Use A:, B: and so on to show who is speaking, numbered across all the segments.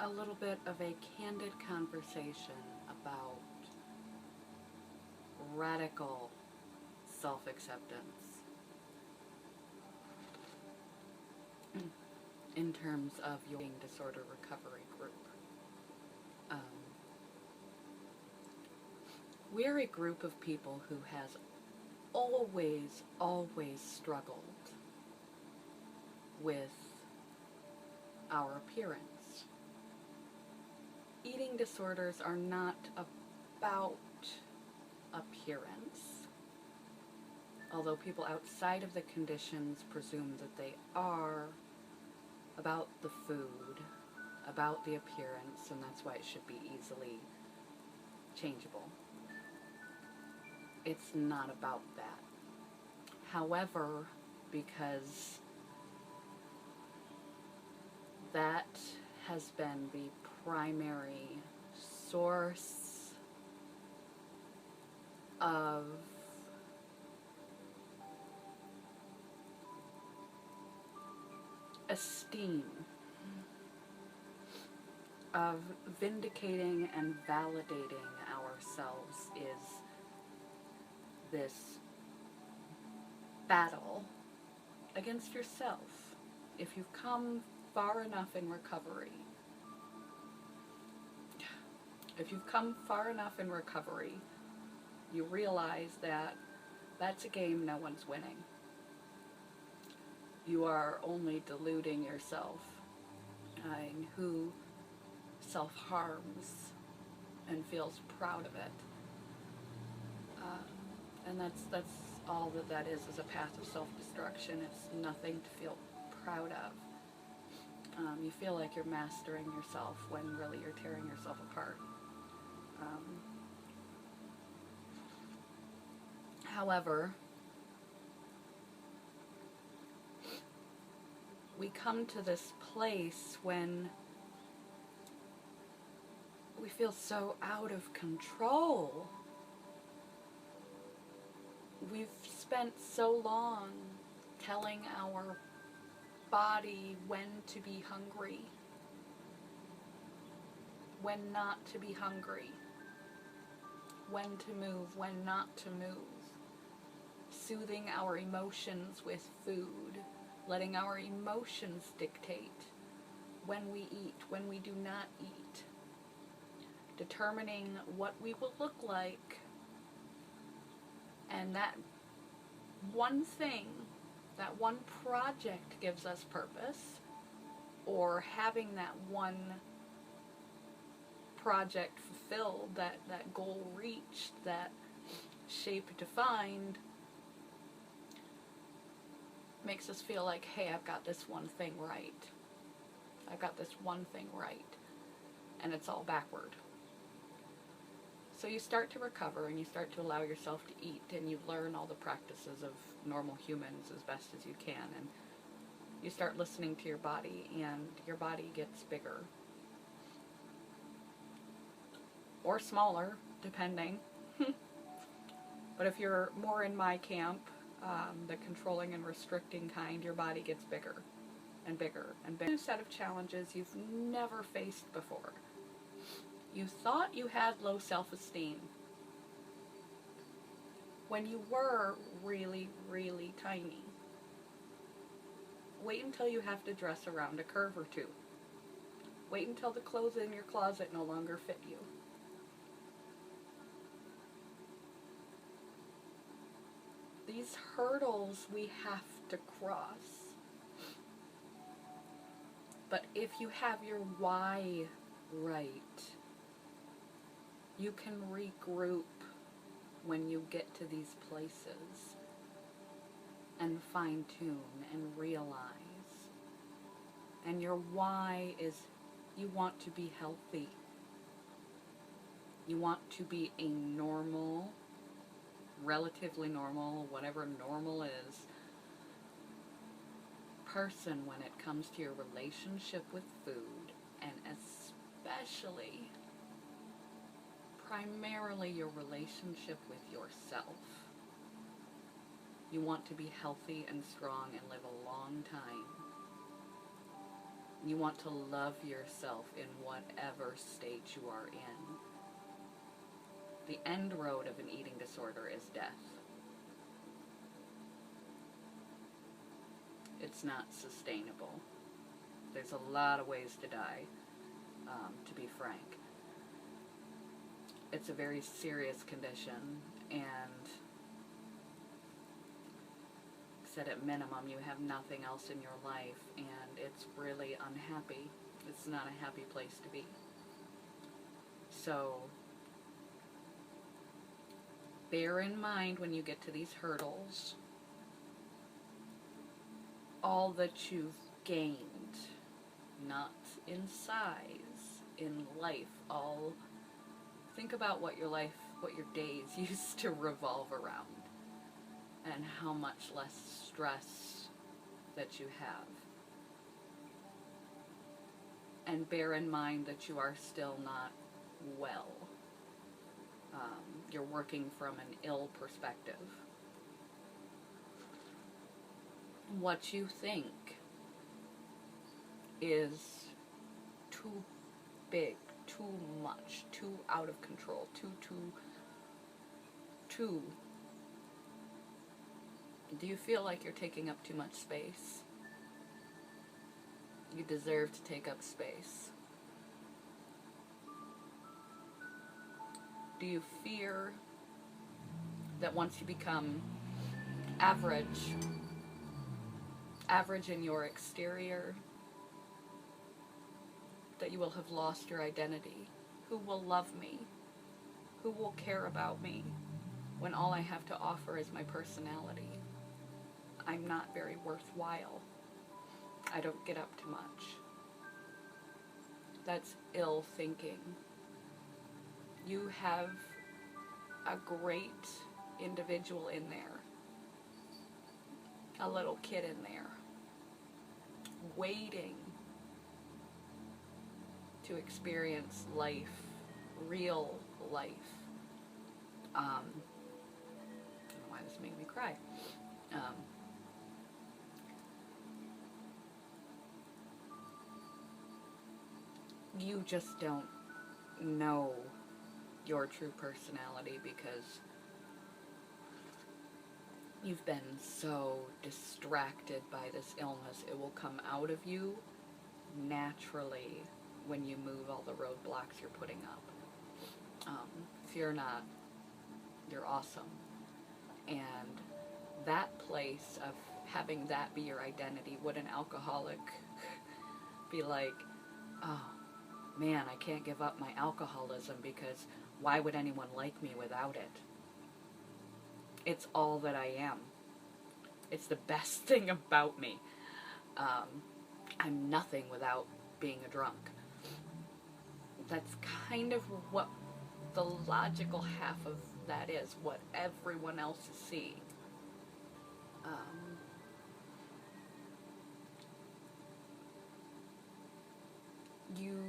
A: a little bit of a candid conversation about radical self-acceptance in terms of your eating disorder recovery group. We're a group of people who has always struggled with our appearance. Eating disorders are not about appearance, although people outside of the conditions presume that they are, about the food, about the appearance, and that's why it should be easily changeable. It's not about that. However, because that has been the primary source of esteem, of vindicating and validating ourselves, is this battle against yourself. If you've come far enough in recovery, you realize that that's a game no one's winning. You are only deluding yourself. Who self-harms and feels proud of it. And that's all that is a path of self-destruction. It's nothing to feel proud of. You feel like you're mastering yourself when really you're tearing yourself apart. However, we come to this place when we feel so out of control. We've spent so long telling our body when to be hungry, when not to be hungry, when to move, when not to move, soothing our emotions with food, letting our emotions dictate when we eat, when we do not eat, determining what we will look like. And that one thing, that one project gives us purpose, or having that one project fulfilled, that goal reached, that shape defined, makes us feel like, hey, I've got this one thing right. I've got this one thing right. And it's all backward. So you start to recover and you start to allow yourself to eat, and you learn all the practices of normal humans as best as you can, and you start listening to your body, and your body gets bigger. Or smaller, depending. But if you're more in my camp, the controlling and restricting kind, your body gets bigger and bigger and bigger. A new set of challenges you've never faced before. You thought you had low self-esteem when you were really, really tiny. Wait until you have to dress around a curve or two. Wait until the clothes in your closet no longer fit you. These hurdles we have to cross. But if you have your why right, you can regroup when you get to these places and fine-tune and realize. And your why is you want to be healthy. You want to be a normal, relatively normal, whatever normal is, person when it comes to your relationship with food, and especially primarily your relationship with yourself. You want to be healthy and strong and live a long time. You want to love yourself in whatever state you are in. The end road of an eating disorder is death. It's not sustainable. There's a lot of ways to die, to be frank. It's a very serious condition, and said at minimum you have nothing else in your life, and it's really unhappy. It's not a happy place to be. So bear in mind when you get to these hurdles all that you've gained, not in size, in life. All think about what your life, what your days used to revolve around, and how much less stress that you have. And bear in mind that you are still not well. You're working from an ill perspective. What you think is too big, too much, too out of control, too. Do you feel like you're taking up too much space? You deserve to take up space. Do you fear that once you become average in your exterior, that you will have lost your identity? Who will love me? Who will care about me when all I have to offer is my personality? I'm not very worthwhile. I don't get up to much. That's ill thinking. You have a great individual in there, a little kid in there, waiting to experience life, real life. I don't know why this made me cry. You just don't know your true personality because you've been so distracted by this illness. It will come out of you naturally when you move all the roadblocks you're putting up. Fear not. You're awesome. And that place of having that be your identity, would an alcoholic be like, oh man, I can't give up my alcoholism because why would anyone like me without it? It's all that I am. It's the best thing about me. I'm nothing without being a drunk. That's kind of what the logical half of that is, what everyone else is seeing. You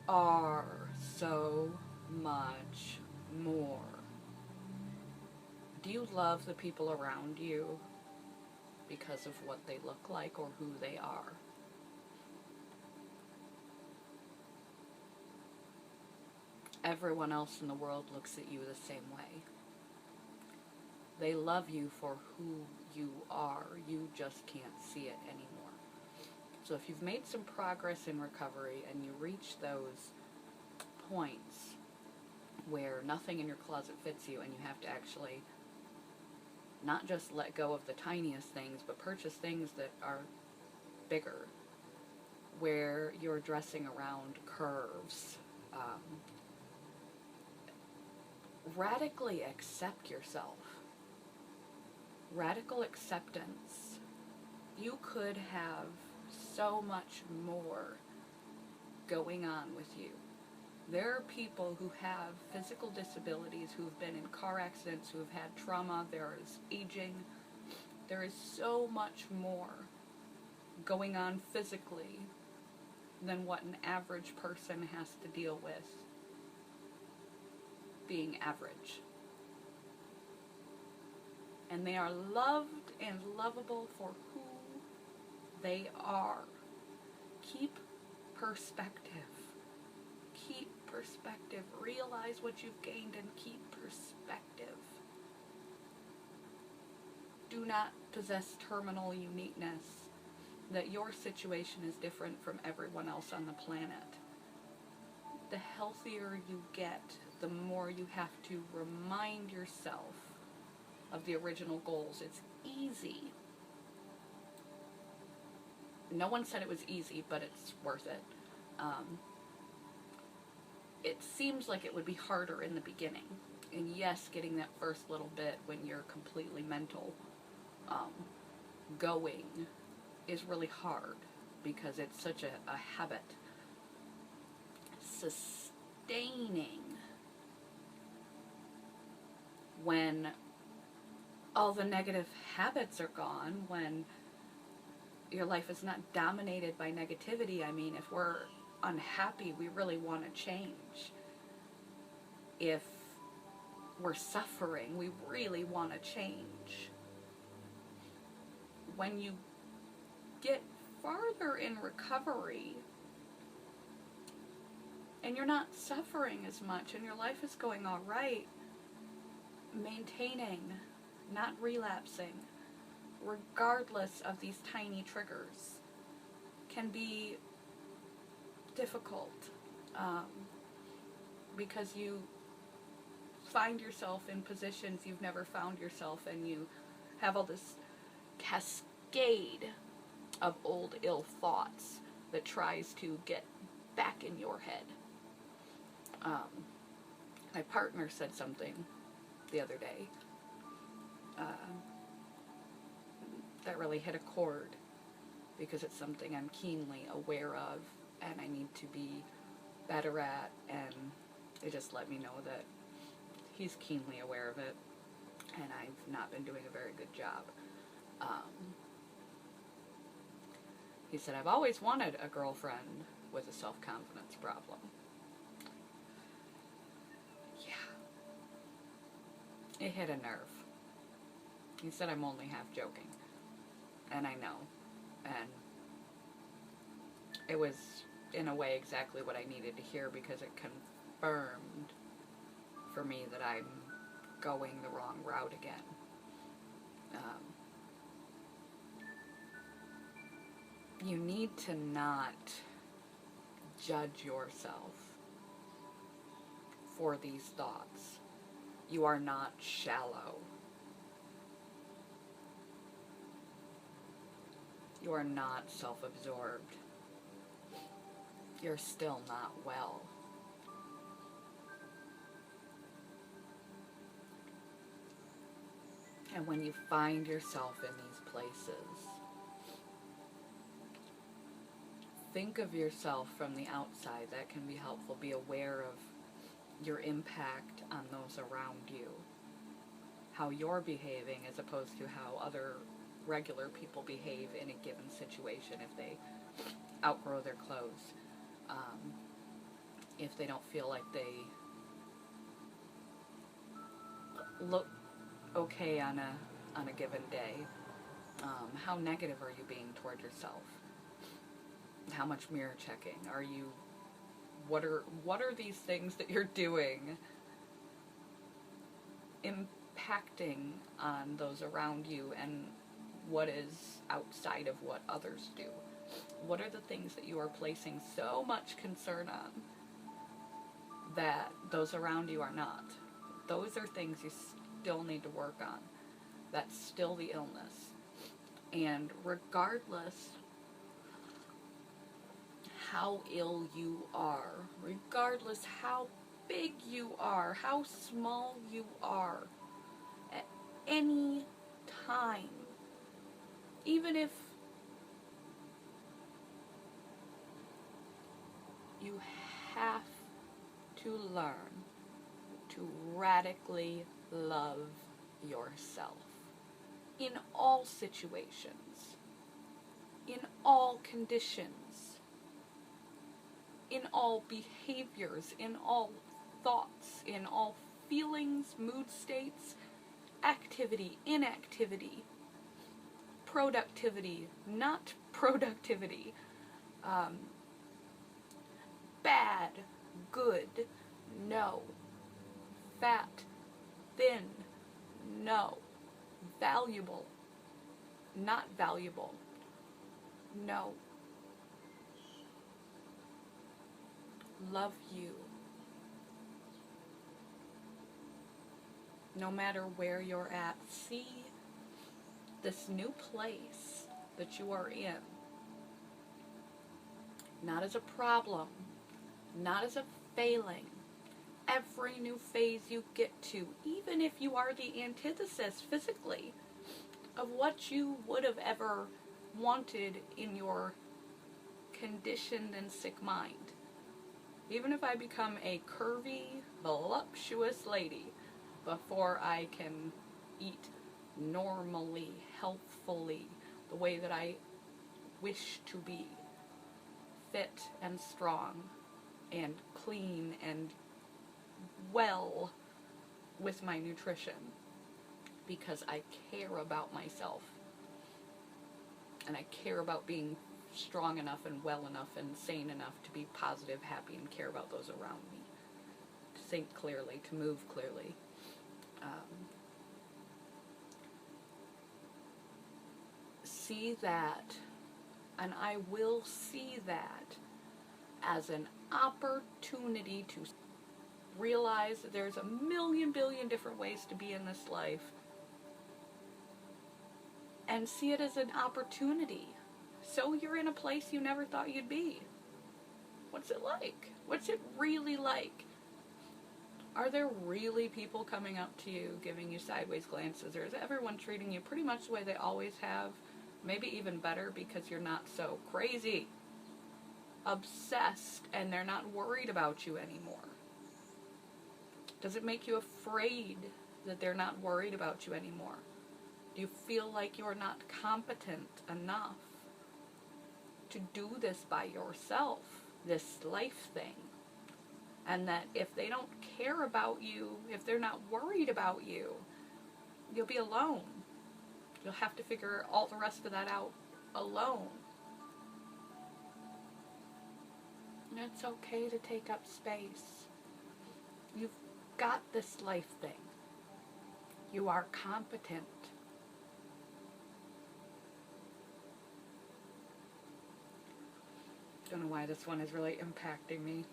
A: are so much more. Do you love the people around you because of what they look like or who they are? Everyone else in the world looks at you the same way. They love you for who you are. You just can't see it anymore. So if you've made some progress in recovery and you reach those points where nothing in your closet fits you and you have to actually not just let go of the tiniest things, but purchase things that are bigger, where you're dressing around curves, radically accept yourself. Radical acceptance. You could have so much more going on with you. There are people who have physical disabilities, who have been in car accidents, who have had trauma. There is aging. There is so much more going on physically than what an average person has to deal with being average. And they are loved and lovable for who they are. keep perspective. Keep perspective. Realize what you've gained and keep perspective. Do not possess terminal uniqueness, that your situation is different from everyone else on the planet. The healthier you get, the more you have to remind yourself of the original goals. It's easy. No one said it was easy, but it's worth it. It seems like it would be harder in the beginning. And yes, getting that first little bit when you're completely mental going is really hard because it's such a habit. Sustaining, when all the negative habits are gone, when your life is not dominated by negativity. I mean, if we're unhappy, we really want to change. If we're suffering, we really want to change. When you get farther in recovery and you're not suffering as much and your life is going all right, maintaining, not relapsing, regardless of these tiny triggers, can be difficult because you find yourself in positions you've never found yourself, and you have all this cascade of old ill thoughts that tries to get back in your head. My partner said something the other day that really hit a chord, because it's something I'm keenly aware of and I need to be better at, and it just let me know that he's keenly aware of it and I've not been doing a very good job. He said, I've always wanted a girlfriend with a self-confidence problem. Yeah. It hit a nerve. He said I'm only half joking. And I know. And it was, in a way, exactly what I needed to hear, because it confirmed for me that I'm going the wrong route again. You need to not judge yourself for these thoughts. You are not shallow. You are not self-absorbed. You're still not well. And when you find yourself in these places, think of yourself from the outside. That can be helpful. Be aware of your impact on those around you. How you're behaving as opposed to how other regular people behave in a given situation if they outgrow their clothes. If they don't feel like they look okay on a given day. How negative are you being toward yourself? How much mirror checking are you? What are these things that you're doing impacting on those around you, and what is outside of what others do? What are the things that you are placing so much concern on that those around you are not? Those are things you still need to work on. That's still the illness. And regardless how ill you are, regardless how big you are, how small you are, at any time, even if you have to learn to radically love yourself in all situations, in all conditions, in all behaviors, in all thoughts, in all feelings, mood states, activity, inactivity, productivity, not productivity, Um, bad, good, no. Fat, thin, no. Valuable, not valuable, no. Love you. No matter where you're at, see this new place that you are in, not as a problem, not as a failing. Every new phase you get to, even if you are the antithesis physically of what you would have ever wanted in your conditioned and sick mind. Even if I become a curvy, voluptuous lady before I can eat normally, healthfully, the way that I wish to be, fit and strong and clean and well with my nutrition, because I care about myself and I care about being strong enough and well enough and sane enough to be positive, happy, and care about those around me, to think clearly, to move clearly. See that, and I will see that as an opportunity to realize that there's a million billion different ways to be in this life, and see it as an opportunity. So you're in a place you never thought you'd be. What's it like? What's it really like? Are there really people coming up to you, giving you sideways glances, or is everyone treating you pretty much the way they always have? Maybe even better, because you're not so crazy, obsessed, and they're not worried about you anymore. Does it make you afraid that they're not worried about you anymore? Do you feel like you're not competent enough to do this by yourself, this life thing? And that if they don't care about you, if they're not worried about you, you'll be alone. You'll have to figure all the rest of that out alone. And it's okay to take up space. You've got this life thing. You are competent. Don't know why this one is really impacting me.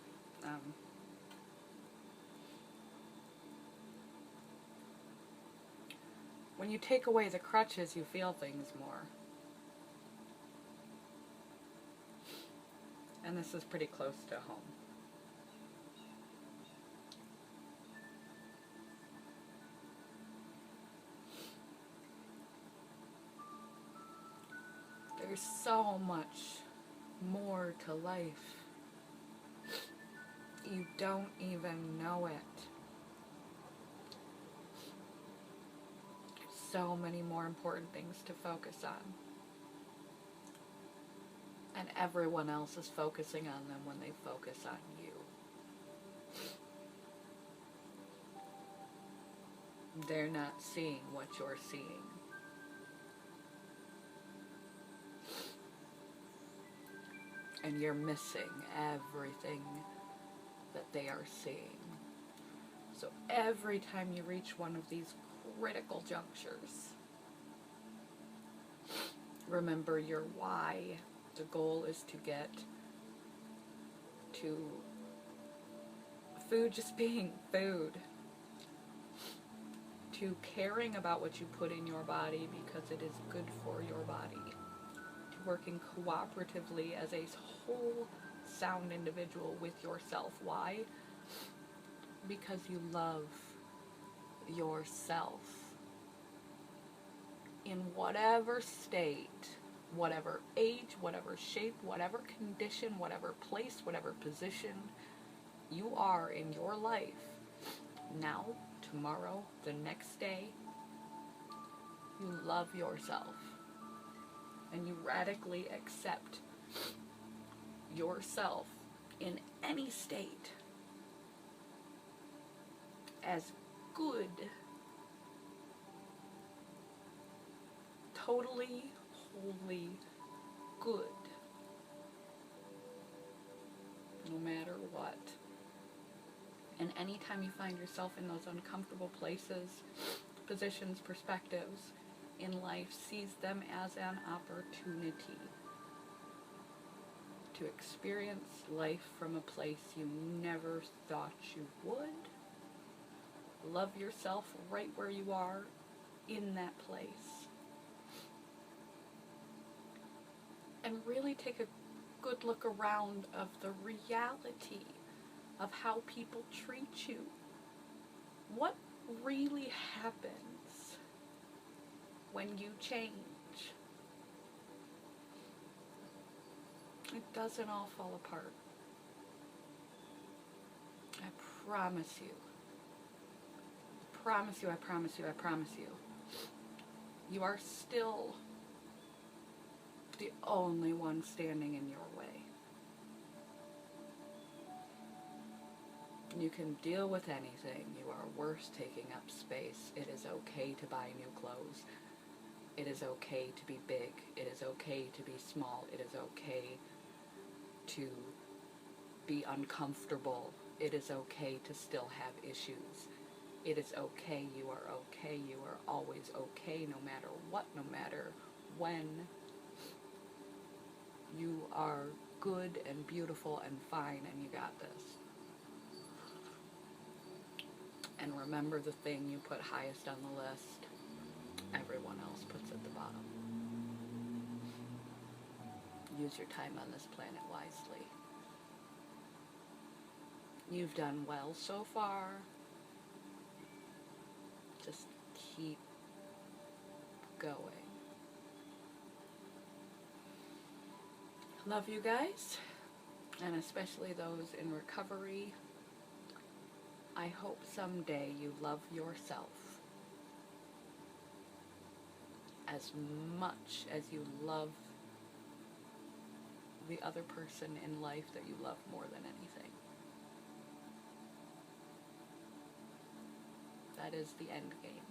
A: When you take away the crutches, you feel things more. And this is pretty close to home. There's so much more to life. You don't even know it. So many more important things to focus on. And everyone else is focusing on them when they focus on you. They're not seeing what you're seeing. And you're missing everything that they are seeing. So every time you reach one of these critical junctures, remember your why. The goal is to get to food just being food, to caring about what you put in your body because it is good for your body, to working cooperatively as a whole sound individual with yourself. Why? Because you love yourself. In whatever state, whatever age, whatever shape, whatever condition, whatever place, whatever position you are in your life, now, tomorrow, the next day, you love yourself. And you radically accept yourself in any state as good, totally, wholly good. no matter what. And anytime you find yourself in those uncomfortable places, positions, perspectives in life, seize them as an opportunity to experience life from a place you never thought you would. Love yourself right where you are in that place. And really take a good look around of the reality of how people treat you. What really happens when you change? It doesn't all fall apart. I promise you. I promise you, I promise you, I promise you. You are still the only one standing in your way. You can deal with anything. You are worse taking up space. It is okay to buy new clothes. It is okay to be big. It is okay to be small. It is okay to be uncomfortable. It is okay to still have issues. It is okay. You are okay. You are always okay, no matter what, no matter when. You are good and beautiful and fine, and you got this. And remember, the thing you put highest on the list, everyone else puts at the bottom. Use your time on this planet wisely. You've done well so far. Just keep going. Love you guys, and especially those in recovery. I hope someday you love yourself as much as you love the other person in life that you love more than anything. That is the end game.